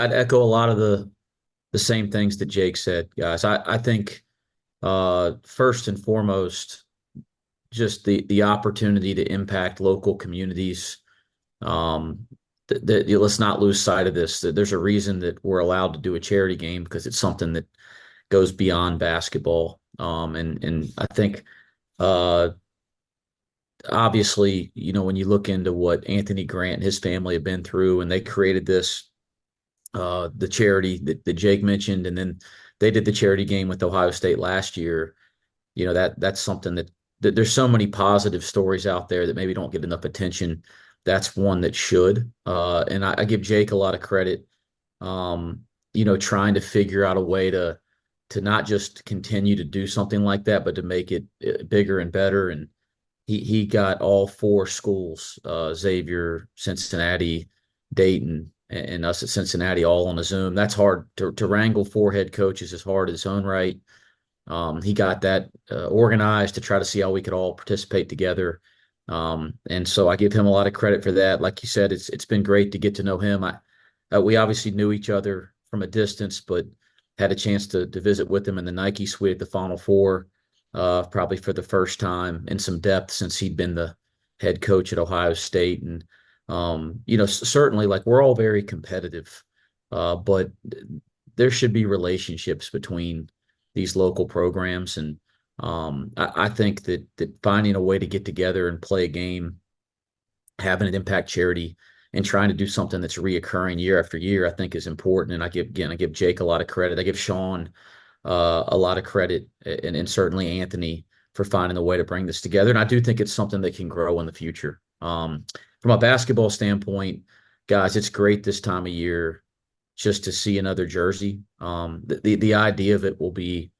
I'd echo a lot of the same things that Jake said, guys. I think first and foremost, just the opportunity to impact local communities. Um, let's not lose sight of this. That there's a reason that we're allowed to do a charity game because it's something that goes beyond basketball. And I think uh, obviously, when you look into what Anthony Grant and his family have been through, and they created this the charity that Jake mentioned, and then they did the charity game with Ohio State last year. That's something that there's so many positive stories out there that maybe don't get enough attention. That's one that should. And I give Jake a lot of credit. Trying to figure out a way to not just continue to do something like that, but to make it bigger and better. And he got all four schools, Xavier, Cincinnati, Dayton, and us at Cincinnati all on a Zoom. That's hard to wrangle four head coaches is hard in its own right. He got that organized to try to see how we could all participate together. And so I give him a lot of credit for that. Like you said, it's been great to get to know him. We obviously knew each other from a distance, but had a chance to visit with him in the Nike suite at the Final Four, probably for the first time in some depth since he'd been the head coach at Ohio State. And certainly, like, we're all very competitive, but there should be relationships between these local programs. And I think that finding a way to get together and play a game, having an impact charity, and trying to do something that's reoccurring year after year, I think is important. And I give Jake a lot of credit. I give Sean a lot of credit, and certainly Anthony for finding a way to bring this together. And I do think it's something that can grow in the future. From a basketball standpoint, guys, it's great this time of year just to see another jersey. The idea of it will be,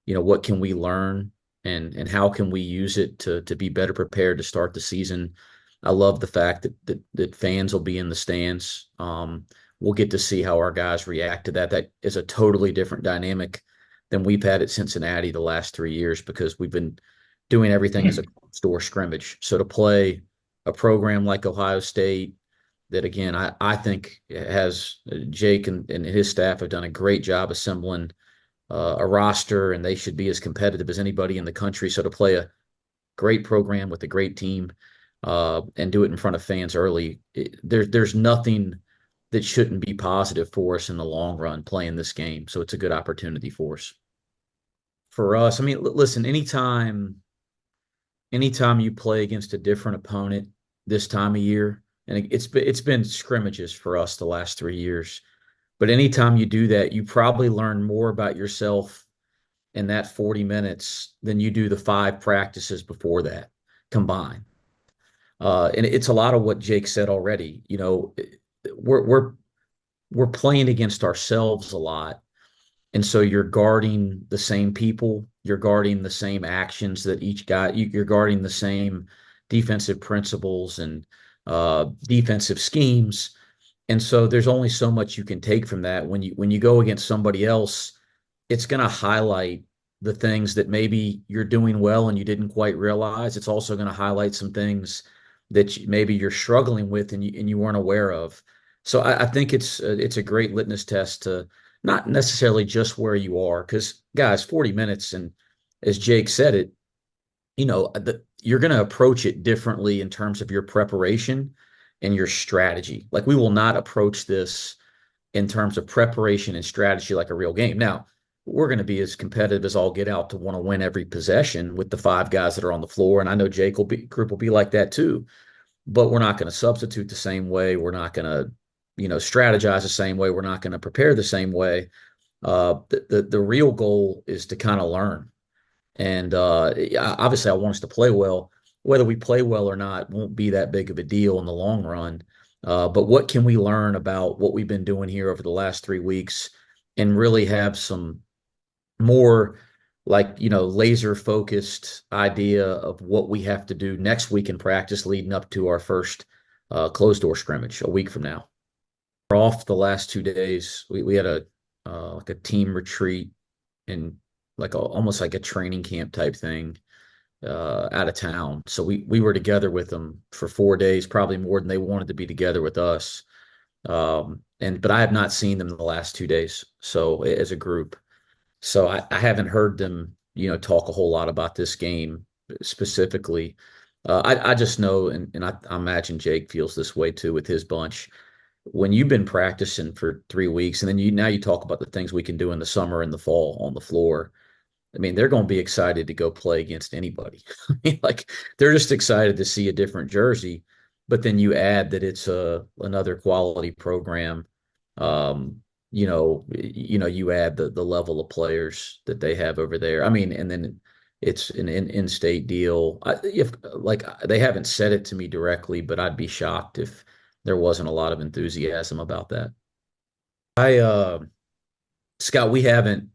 what can we learn, and how can we use it to be better prepared to start the season. I love the fact that fans will be in the stands. We'll get to see how our guys react to that. That is a totally different dynamic than we've had at Cincinnati the last 3 years because we've been doing everything as a store scrimmage. So to play a program like Ohio State, that again, I think has Jake and his staff have done a great job assembling a roster, and they should be as competitive as anybody in the country. So to play a great program with a great team and do it in front of fans early, there's nothing that shouldn't be positive for us in the long run playing this game. So it's a good opportunity for us. For us, I mean, listen, anytime you play against a different opponent this time of year, and it's been scrimmages for us the last 3 years, but anytime you do that, you probably learn more about yourself in that 40 minutes than you do the five practices before that combined. And it's a lot of what Jake said already. We're we're we're playing against ourselves a lot, and so you're guarding the same people, you're guarding the same actions that each guy, you're guarding the same defensive principles and defensive schemes. And so there's only so much you can take from that. When you go against somebody else, it's going to highlight the things that maybe you're doing well and you didn't quite realize. It's also going to highlight some things that maybe you're struggling with and you weren't aware of. So I think it's a great litmus test to not necessarily just where you are, because guys, 40 minutes, and as Jake said it, you're going to approach it differently in terms of your preparation and your strategy. Like, we will not approach this in terms of preparation and strategy like a real game. Now, we're going to be as competitive as all get out to want to win every possession with the five guys that are on the floor. And I know group will be like that too, but we're not going to substitute the same way. We're not going to, strategize the same way. We're not going to prepare the same way. The real goal is to kind of learn. And obviously, I want us to play well. Whether we play well or not won't be that big of a deal in the long run. But what can we learn about what we've been doing here over the last 3 weeks and really have some more, like, laser focused idea of what we have to do next week in practice leading up to our first closed door scrimmage a week from now. We're off the last 2 days. We had a like a team retreat and almost like a training camp type thing out of town. So we were together with them for 4 days, probably more than they wanted to be together with us. But I have not seen them the last 2 days. So as a group, so I haven't heard them, talk a whole lot about this game specifically. I just know, and I imagine Jake feels this way too with his bunch. When you've been practicing for 3 weeks, and then now you talk about the things we can do in the summer and the fall on the floor. I mean, they're going to be excited to go play against anybody. I mean, like they're just excited to see a different jersey. But then you add that it's another quality program. You add the level of players that they have over there. I mean, and then it's an in-state deal. If like they haven't said it to me directly, but I'd be shocked if there wasn't a lot of enthusiasm about that. I Scott, we haven't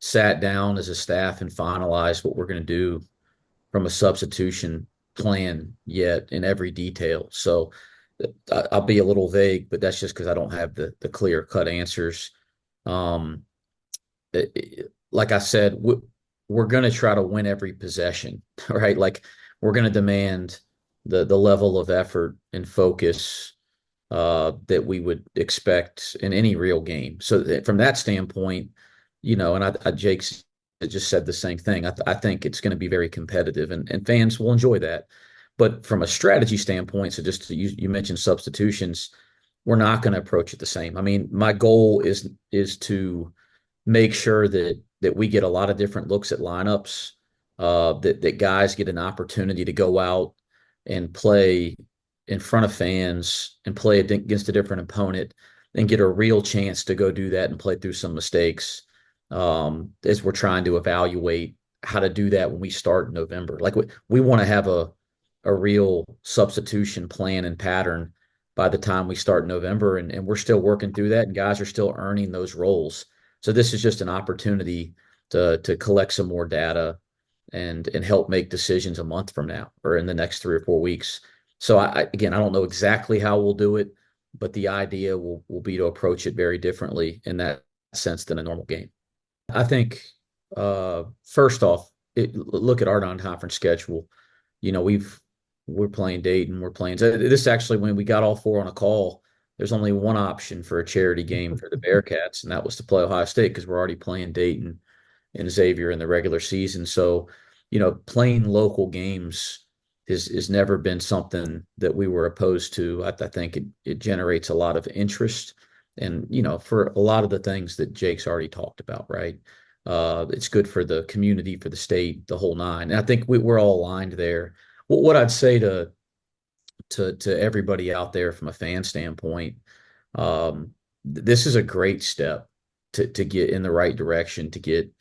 sat down as a staff and finalized what we're going to do from a substitution plan yet in every detail. So I'll be a little vague, but that's just because I don't have the clear cut answers. Um, like I said, we're going to try to win every possession, right? Like we're going to demand the level of effort and focus that we would expect in any real game. So from that standpoint, and Jake's just said the same thing. I think it's going to be very competitive, and fans will enjoy that. But from a strategy standpoint, so just you mentioned substitutions, we're not going to approach it the same. I mean, my goal is to make sure that we get a lot of different looks at lineups, that guys get an opportunity to go out and play in front of fans and play against a different opponent and get a real chance to go do that and play through some mistakes, as we're trying to evaluate how to do that when we start in November. Like we want to have a real substitution plan and pattern by the time we start in November, and we're still working through that, and guys are still earning those roles. So this is just an opportunity to collect some more data and help make decisions a month from now or in the next 3 or 4 weeks. So again, I don't know exactly how we'll do it, but the idea will be to approach it very differently in that sense than a normal game. I think first off, look at our non-conference schedule. We're playing Dayton, we're playing. This actually, when we got all four on a call, there's only one option for a charity game for the Bearcats, and that was to play Ohio State because we're already playing Dayton and Xavier in the regular season. So, playing local games has never been something that we were opposed to. I think it generates a lot of interest, and for a lot of the things that Jake's already talked about, right? It's good for the community, for the state, the whole nine. And I think we're all aligned there. What I'd say to everybody out there from a fan standpoint, this is a great step to get in the right direction, to get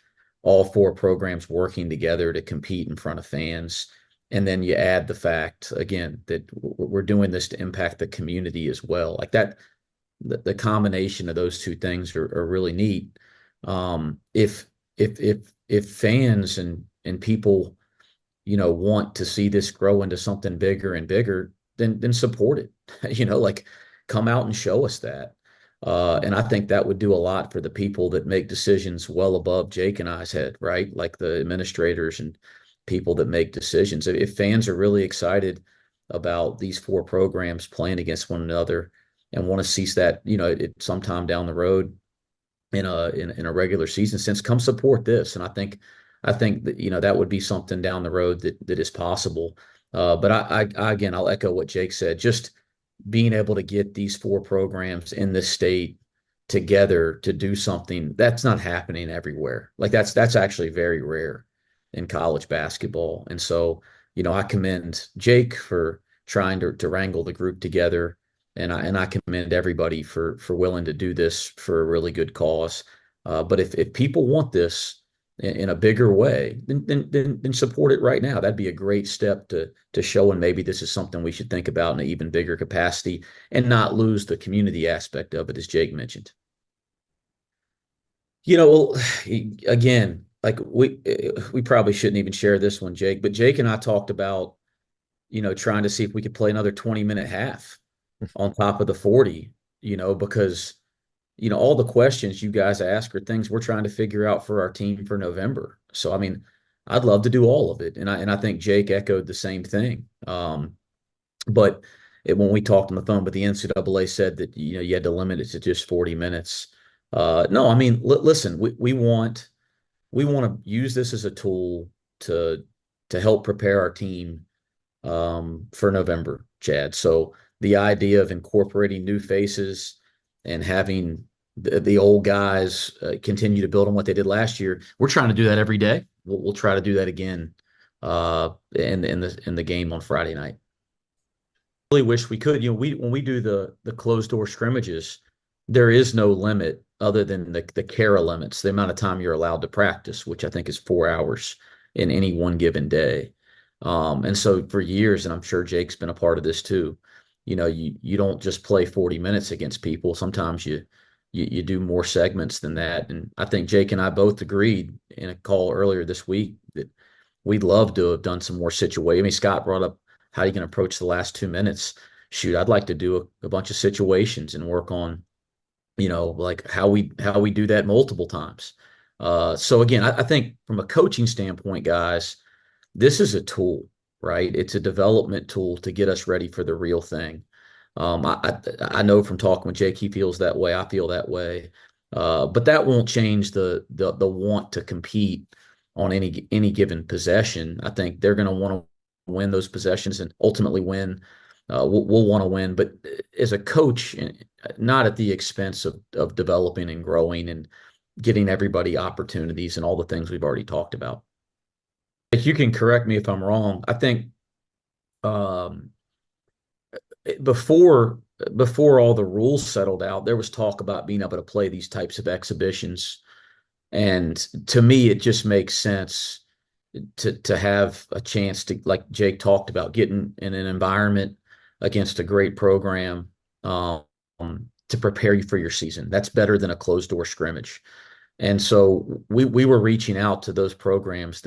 all four programs working together to compete in front of fans. And then you add the fact again that we're doing this to impact the community as well. Like that, the combination of those two things are really neat. If fans and people want to see this grow into something bigger and bigger, then support it. Like come out and show us that. And I think that would do a lot for the people that make decisions well above Jake and I's head, right? Like the administrators and people that make decisions. If fans are really excited about these four programs playing against one another and want to see that, sometime down the road in a regular season sense, come support this. And I think that that would be something down the road that is possible. But I again, I'll echo what Jake said. Just being able to get these four programs in this state together to do something that's not happening everywhere. Like that's actually very rare in college basketball. And so, I commend Jake for trying to wrangle the group together. And I commend everybody for willing to do this for a really good cause. But if people want this in a bigger way, then support it right now. That'd be a great step to showing maybe this is something we should think about in an even bigger capacity and not lose the community aspect of it, as Jake mentioned. Well, again, like we probably shouldn't even share this one, Jake, but Jake and I talked about, trying to see if we could play another 20-minute half on top of the 40, because all the questions you guys ask are things we're trying to figure out for our team for November. So, I mean, I'd love to do all of it. And I think Jake echoed the same thing. But when we talked on the phone, but the NCAA said that you had to limit it to just 40 minutes. No, I mean, listen, we want to use this as a tool to help prepare our team for November, Chad. So the idea of incorporating new faces and having the old guys continue to build on what they did last year, we're trying to do that every day. We'll try to do that again in the game on Friday night. Really wish we could. We when we do the closed door scrimmages, there is no limit other than the Kara limits, the amount of time you're allowed to practice, which I think is 4 hours in any one given day. And so for years, and I'm sure Jake's been a part of this too, you don't just play 40 minutes against people. Sometimes you do more segments than that. And I think Jake and I both agreed in a call earlier this week that we'd love to have done some more situation. I mean, Scott brought up how you can approach the last 2 minutes. Shoot, I'd like to do a bunch of situations and work on, like how we do that multiple times. So again, I think from a coaching standpoint, guys, this is a tool, right? It's a development tool to get us ready for the real thing. I know from talking with Jake, he feels that way. I feel that way. But that won't change the want to compete on any given possession. I think they're going to want to win those possessions and ultimately win. We'll want to win, but as a coach, not at the expense of developing and growing and getting everybody opportunities and all the things we've already talked about. If you can correct me if I'm wrong, I think um, before before all the rules settled out, there was talk about being able to play these types of exhibitions, and to me, it just makes sense to have a chance to, like Jake talked about, getting in an environment against a great program to prepare you for your season. That's better than a closed door scrimmage. And so we were reaching out to those programs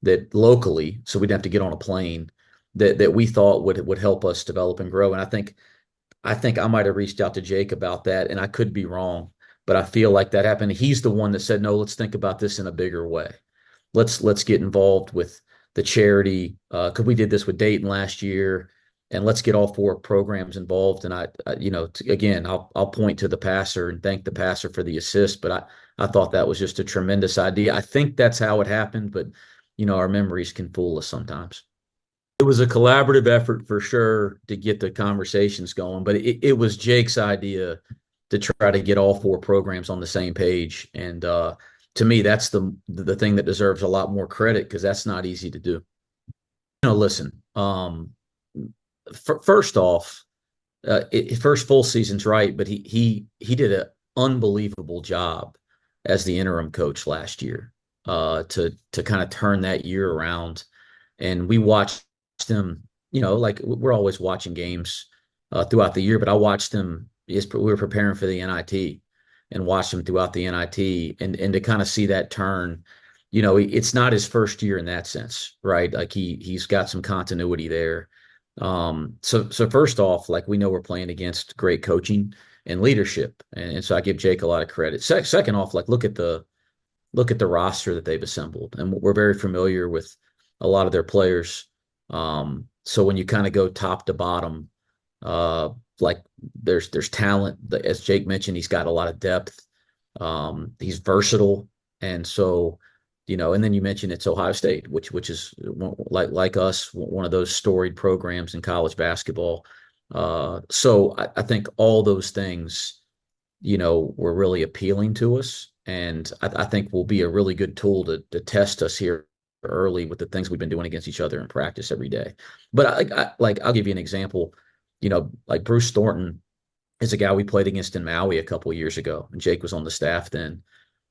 that locally, so we'd have to get on a plane that we thought would help us develop and grow. And I think I might have reached out to Jake about that, and I could be wrong, but I feel like that happened. He's the one that said, no, let's think about this in a bigger way. Let's get involved with the charity because we did this with Dayton last year, and let's get all four programs involved. And again, I'll point to the passer and thank the passer for the assist, but I thought that was just a tremendous idea. I think that's how it happened, but our memories can fool us sometimes. It was a collaborative effort for sure to get the conversations going, but it was Jake's idea to try to get all four programs on the same page. And to me, that's the thing that deserves a lot more credit because that's not easy to do. Listen, first off, first full season's right, but he did an unbelievable job as the interim coach last year to kind of turn that year around. And we watched them, like we're always watching games throughout the year, but I watched them as we were preparing for the NIT and watched them throughout the NIT and to kind of see that turn. It's not his first year in that sense, right? Like he's got some continuity there. So first off, like we know we're playing against great coaching and leadership, and so I give Jake a lot of credit. Second off, like look at the roster that they've assembled, and we're very familiar with a lot of their players. So when you kind of go top to bottom, like there's talent. As Jake mentioned, he's got a lot of depth. He's versatile, and so and then you mentioned it's Ohio State, which is like us, one of those storied programs in college basketball. So I think all those things, were really appealing to us, and I think will be a really good tool to test us here early with the things we've been doing against each other in practice every day. But I'll give you an example. Like Bruce Thornton is a guy we played against in Maui a couple of years ago, and Jake was on the staff then,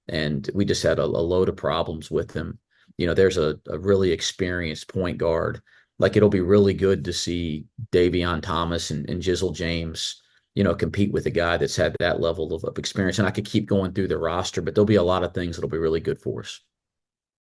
and we just had a load of problems with him. There's a really experienced point guard. Like it'll be really good to see Davion Thomas and Jizzle James, compete with a guy that's had that level of experience. And I could keep going through the roster, but there'll be a lot of things that'll be really good for us.